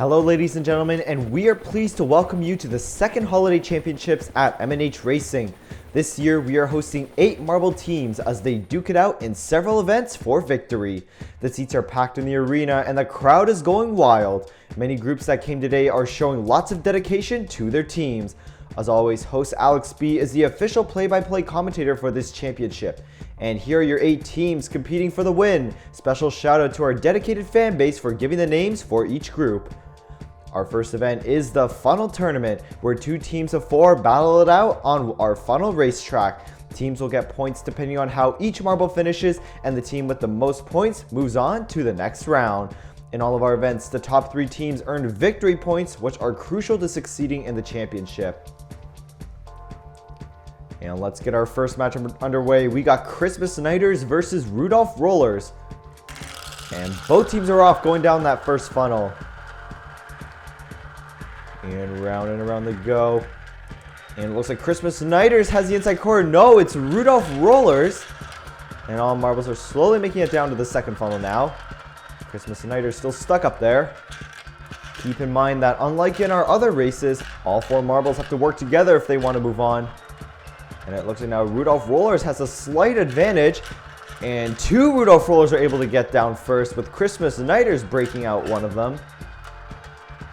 Hello ladies and gentlemen, and we are pleased to welcome you to the second holiday championships at M&H Racing. This year we are hosting 8 marble teams as they duke it out in several events for victory. The seats are packed in the arena and the crowd is going wild. Many groups that came today are showing lots of dedication to their teams. As always, host Alex B is the official play-by-play commentator for this championship. And here are your 8 teams competing for the win. Special shout out to our dedicated fan base for giving the names for each group. Our first event is the funnel tournament, where 2 teams of 4 battle it out on our funnel racetrack. Teams will get points depending on how each marble finishes, and the team with the most points moves on to the next round. In all of our events, the top 3 teams earn victory points, which are crucial to succeeding in the championship. And let's get our first match underway. We got Christmas Nighters versus Rudolph Rollers. And both teams are off going down that first funnel. And around they go. And it looks like Christmas Nighters has the inside corner. No, it's Rudolph Rollers. And all marbles are slowly making it down to the second funnel now. Christmas Nighters still stuck up there. Keep in mind that unlike in our other races, all 4 marbles have to work together if they want to move on. And it looks like now Rudolph Rollers has a slight advantage. And 2 Rudolph Rollers are able to get down first, with Christmas Nighters breaking out one of them.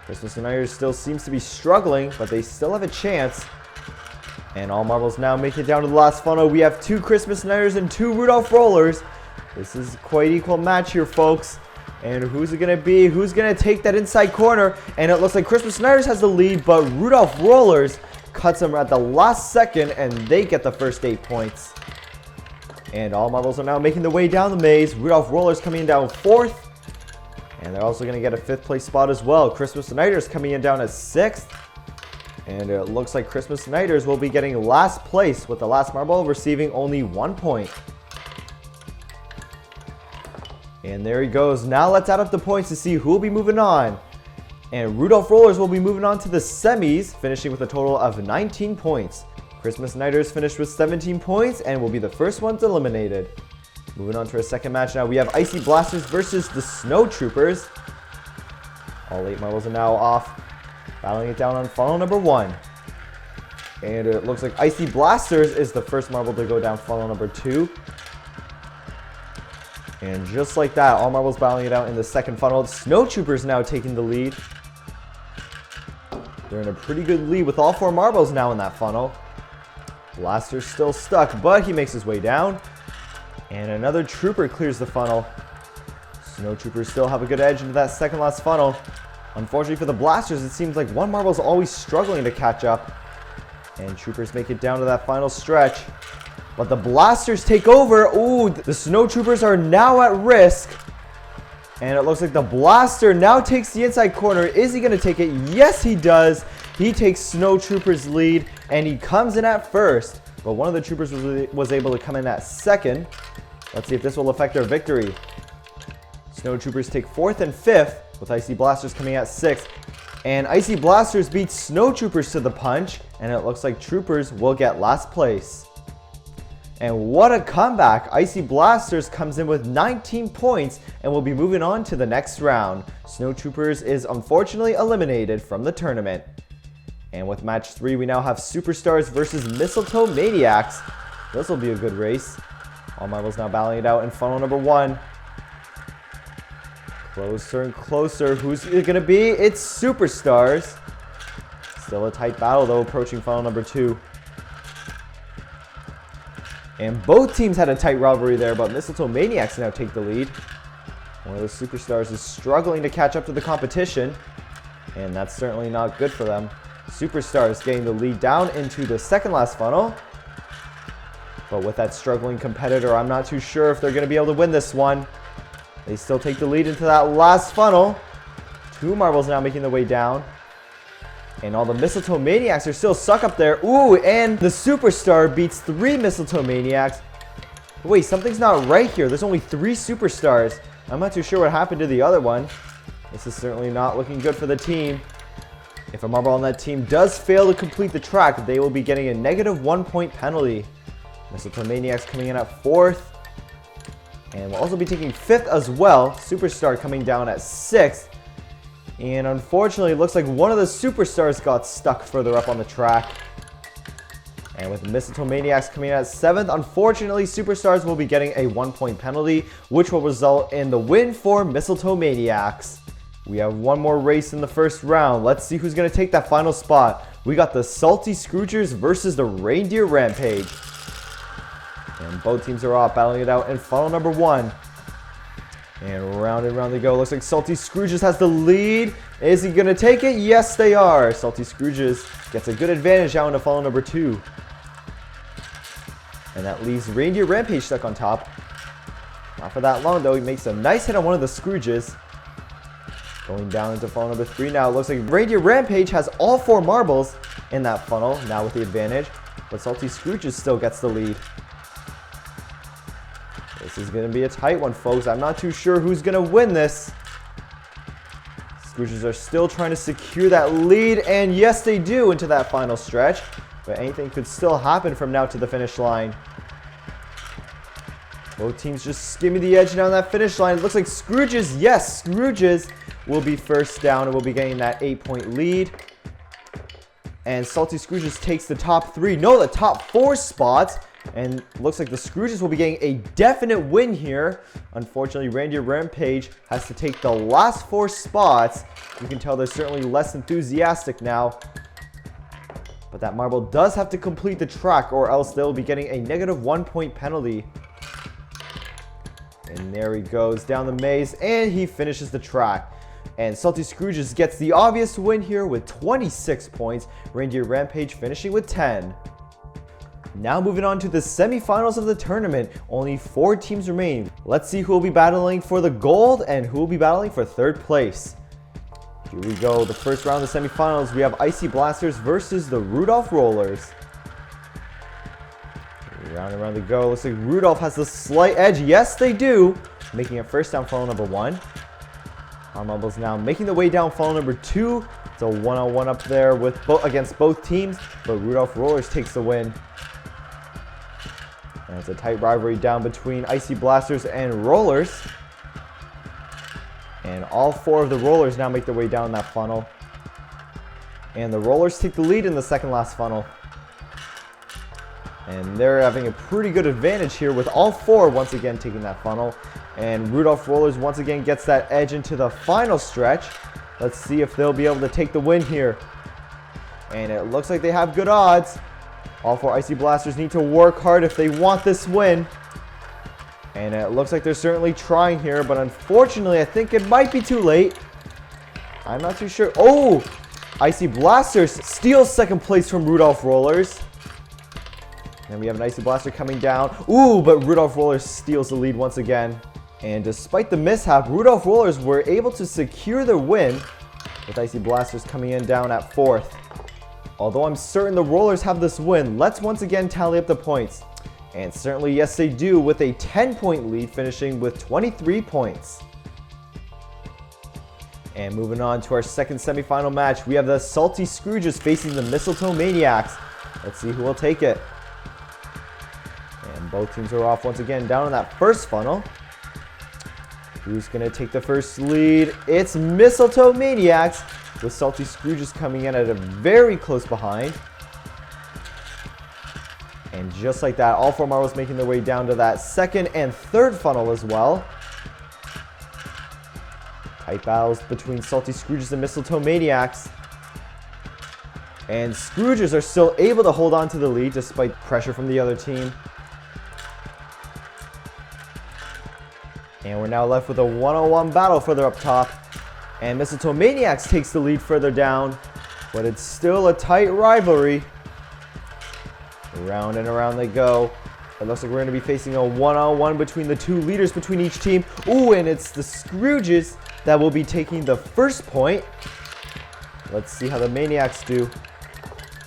Christmas Nighters still seems to be struggling, but they still have a chance. And all marbles now make it down to the last funnel. We have 2 Christmas Nighters and 2 Rudolph Rollers. This is quite equal match here, folks. And who's it going to be? Who's going to take that inside corner? And it looks like Christmas Nighters has the lead, but Rudolph Rollers cuts them at the last second, and they get the first 8 points. And all marbles are now making their way down the maze. Rudolph Rollers coming in down 4th. And they're also going to get a 5th place spot as well. Christmas Nighters coming in down at 6th. And it looks like Christmas Nighters will be getting last place, with the last marble receiving only 1 point. And there he goes. Now let's add up the points to see who will be moving on. And Rudolph Rollers will be moving on to the semis, finishing with a total of 19 points. Christmas Nighters finished with 17 points and will be the first ones eliminated. Moving on to our second match now, we have Icy Blasters versus the Snow Troopers. All 8 marbles are now off, battling it down on funnel number 1. And it looks like Icy Blasters is the first marble to go down funnel number 2. And just like that, all marbles battling it out in the second funnel. The Snow Troopers now taking the lead. They're in a pretty good lead with all 4 marbles now in that funnel. Blaster's still stuck, but he makes his way down. And another trooper clears the funnel. Snow Troopers still have a good edge into that second last funnel. Unfortunately for the Blasters, it seems like one marble is always struggling to catch up. And Troopers make it down to that final stretch. But the Blasters take over. Ooh, the Snow Troopers are now at risk. And it looks like the Blaster now takes the inside corner. Is he going to take it? Yes, he does. He takes Snow Troopers' lead, and he comes in at first. But one of the Troopers was able to come in at second. Let's see if this will affect their victory. Snow Troopers take 4th and 5th, with Icy Blasters coming at 6th. And Icy Blasters beats Snow Troopers to the punch, and it looks like Troopers will get last place. And what a comeback! Icy Blasters comes in with 19 points and will be moving on to the next round. Snow Troopers is unfortunately eliminated from the tournament. And with match 3, we now have Superstars versus Mistletoe Maniacs. This will be a good race. All marbles now battling it out in funnel number 1. Closer and closer. Who's it going to be? It's Superstars. Still a tight battle though, approaching funnel number 2. And both teams had a tight rivalry there, but Mistletoe Maniacs now take the lead. One of the Superstars is struggling to catch up to the competition, and that's certainly not good for them. Superstars getting the lead down into the second last funnel. But with that struggling competitor, I'm not too sure if they're going to be able to win this one. They still take the lead into that last funnel. 2 marbles now making their way down. And all the Mistletoe Maniacs are still stuck up there. Ooh, and the Superstar beats 3 Mistletoe Maniacs. Wait, something's not right here. There's only 3 Superstars. I'm not too sure what happened to the other one. This is certainly not looking good for the team. If a marble on that team does fail to complete the track, they will be getting a negative 1 point penalty. Mistletoe Maniacs coming in at 4th. And we'll also be taking 5th as well. Superstar coming down at 6th. And unfortunately, it looks like one of the superstars got stuck further up on the track. And with Mistletoe Maniacs coming in at 7th, unfortunately, Superstars will be getting a 1-point penalty, which will result in the win for Mistletoe Maniacs. We have one more race in the first round. Let's see who's going to take that final spot. We got the Salty Scroogers versus the Reindeer Rampage. And both teams are off, battling it out in funnel number 1. And round they go. Looks like Salty Scrooges has the lead. Is he going to take it? Yes, they are. Salty Scrooges gets a good advantage out into funnel number 2. And that leaves Reindeer Rampage stuck on top. Not for that long, though. He makes a nice hit on one of the Scrooges. Going down into funnel number 3 now. It looks like Reindeer Rampage has all 4 marbles in that funnel, now with the advantage. But Salty Scrooges still gets the lead. This is going to be a tight one, folks. I'm not too sure who's going to win this. Scrooges are still trying to secure that lead, and yes, they do into that final stretch. But anything could still happen from now to the finish line. Both teams just skimming the edge down that finish line. It looks like Scrooges, yes, Scrooges will be first down and will be getting that 8-point lead. And Salty Scrooges takes the top 3, no, the top 4 spots. And looks like the Scrooges will be getting a definite win here. Unfortunately, Reindeer Rampage has to take the last 4 spots. You can tell they're certainly less enthusiastic now. But that marble does have to complete the track, or else they'll be getting a negative 1-point penalty. And there he goes down the maze, and he finishes the track. And Salty Scrooges gets the obvious win here with 26 points. Reindeer Rampage finishing with 10. Now moving on to the semifinals of the tournament. Only 4 teams remain. Let's see who will be battling for the gold and who will be battling for 3rd place. Here we go. The first round of the semifinals, we have Icy Blasters versus the Rudolph Rollers. Round and round they go. Looks like Rudolph has the slight edge. Yes, they do. Making it first down funnel number 1. Our marbles now making the way down funnel number 2. It's a 1-on-1 up there with against both teams, but Rudolph Rollers takes the win. And it's a tight rivalry down between Icy Blasters and Rollers. And all 4 of the Rollers now make their way down that funnel. And the Rollers take the lead in the second last funnel. And they're having a pretty good advantage here with all 4 once again taking that funnel. And Rudolph Rollers once again gets that edge into the final stretch. Let's see if they'll be able to take the win here. And it looks like they have good odds. All 4 Icy Blasters need to work hard if they want this win. And it looks like they're certainly trying here, but unfortunately, I think it might be too late. I'm not too sure. Oh! Icy Blasters steals 2nd place from Rudolph Rollers. And we have an Icy Blaster coming down. Ooh, but Rudolph Rollers steals the lead once again. And despite the mishap, Rudolph Rollers were able to secure the win, with Icy Blasters coming in down at 4th. Although I'm certain the Rollers have this win, let's once again tally up the points. And certainly, yes, they do, with a 10-point lead, finishing with 23 points. And moving on to our second semifinal match, we have the Salty Scrooges facing the Mistletoe Maniacs. Let's see who will take it. And both teams are off once again down in that first funnel. Who's going to take the first lead? It's Mistletoe Maniacs, with Salty Scrooges coming in at a very close behind. And just like that, all 4 marbles making their way down to that second and third funnel as well. Tight battles between Salty Scrooges and Mistletoe Maniacs. And Scrooges are still able to hold on to the lead despite pressure from the other team. And we're now left with a 1-on-1 battle further up top. And Mistletoe Maniacs takes the lead further down, but it's still a tight rivalry. Around and around they go. It looks like we're going to be facing a 1-on-1 between the 2 leaders between each team. Ooh, and it's the Scrooges that will be taking the first point. Let's see how the Maniacs do.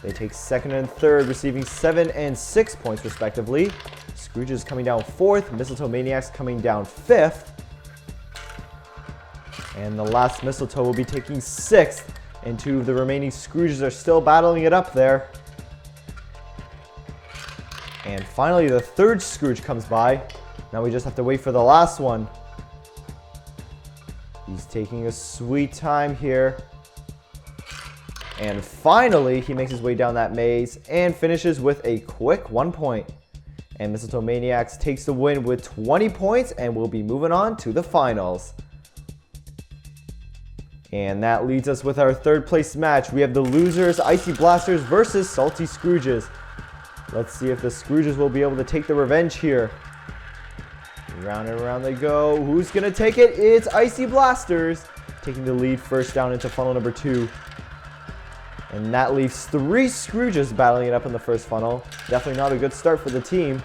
They take 2nd and 3rd, receiving 7 and 6 points respectively. Scrooges coming down 4th, Mistletoe Maniacs coming down 5th. And the last Mistletoe will be taking 6th, and 2 of the remaining Scrooges are still battling it up there. And finally, the 3rd Scrooge comes by. Now we just have to wait for the last one. He's taking a sweet time here. And finally, he makes his way down that maze and finishes with a quick 1 point. And Mistletoe Maniacs takes the win with 20 points and will be moving on to the finals. And that leads us with our third place match. We have the losers, Icy Blasters versus Salty Scrooges. Let's see if the Scrooges will be able to take the revenge here. Round and around they go. Who's going to take it? It's Icy Blasters taking the lead first down into funnel number 2. And that leaves 3 Scrooges battling it up in the first funnel. Definitely not a good start for the team.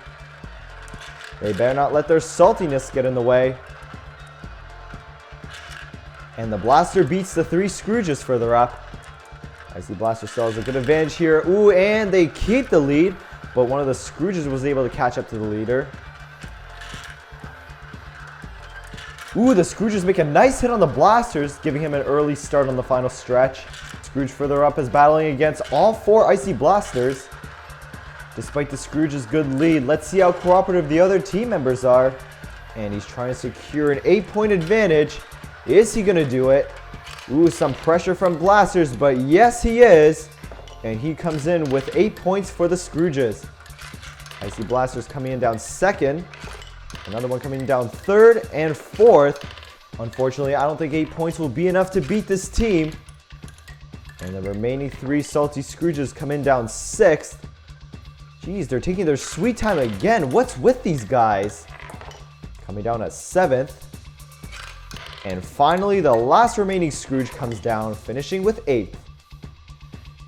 They better not let their saltiness get in the way. And the Blaster beats the 3 Scrooges further up. Icy Blaster still has a good advantage here. Ooh, and they keep the lead. But one of the Scrooges was able to catch up to the leader. Ooh, the Scrooges make a nice hit on the Blasters, giving him an early start on the final stretch. Scrooge further up is battling against all 4 Icy Blasters. Despite the Scrooge's good lead, let's see how cooperative the other team members are. And he's trying to secure an 8-point advantage. Is he going to do it? Ooh, some pressure from Blasters, but yes he is. And he comes in with 8 points for the Scrooges. Icy Blasters coming in down second. Another one coming down third and fourth. Unfortunately, I don't think 8 points will be enough to beat this team. And the remaining 3 Salty Scrooges come in down 6th. Jeez, they're taking their sweet time again. What's with these guys? Coming down at 7th. And finally, the last remaining Scrooge comes down, finishing with 8th.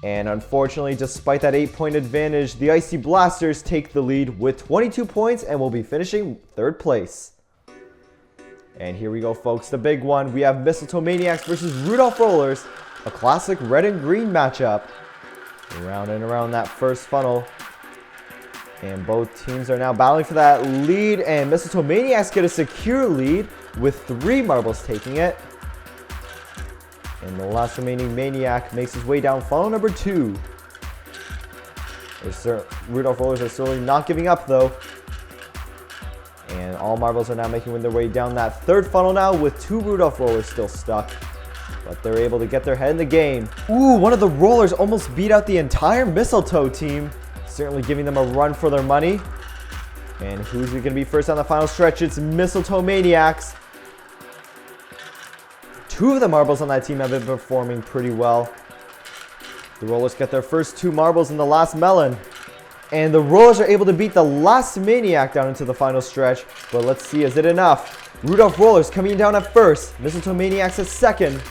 And unfortunately, despite that 8-point advantage, the Icy Blasters take the lead with 22 points and will be finishing 3rd place. And here we go, folks, the big one. We have Mistletoe Maniacs versus Rudolph Rollers. A classic red and green matchup. Around and around that first funnel. And both teams are now battling for that lead. And Mistletoe Maniacs get a secure lead with 3 marbles taking it. And the last remaining Maniac makes his way down funnel number 2. Rudolph Rollers are certainly not giving up though. And all marbles are now making their way down that 3rd funnel now with 2 Rudolph Rollers still stuck. But they're able to get their head in the game. Ooh, one of the Rollers almost beat out the entire Mistletoe team. Certainly giving them a run for their money. And who's going to be first on the final stretch? It's Mistletoe Maniacs. 2 of the marbles on that team have been performing pretty well. The Rollers get their first 2 marbles in the last melon. And the Rollers are able to beat the last Maniac down into the final stretch. But let's see, is it enough? Rudolph Rollers coming down at 1st. Mistletoe Maniacs at 2nd.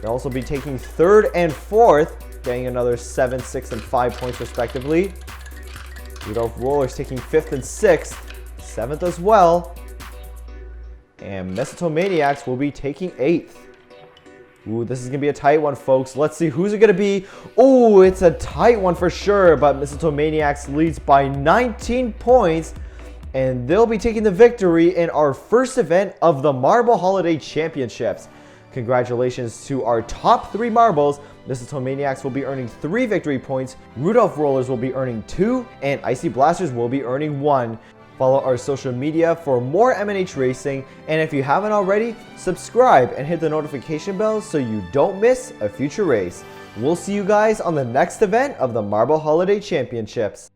They'll also be taking 3rd and 4th, getting another 7, 6, and 5 points respectively. Rudolph Rollers taking 5th and 6th, 7th as well. And Mistletoe Maniacs will be taking 8th. Ooh, this is going to be a tight one, folks. Let's see who's it going to be. Oh, it's a tight one for sure, but Mistletoe Maniacs leads by 19 points. And they'll be taking the victory in our first event of the Marble Holiday Championships. Congratulations to our top 3 marbles. Mistletoe Maniacs will be earning 3 victory points, Rudolph Rollers will be earning 2, and Icy Blasters will be earning 1. Follow our social media for more M&H Racing, and if you haven't already, subscribe and hit the notification bell so you don't miss a future race. We'll see you guys on the next event of the Marble Holiday Championships.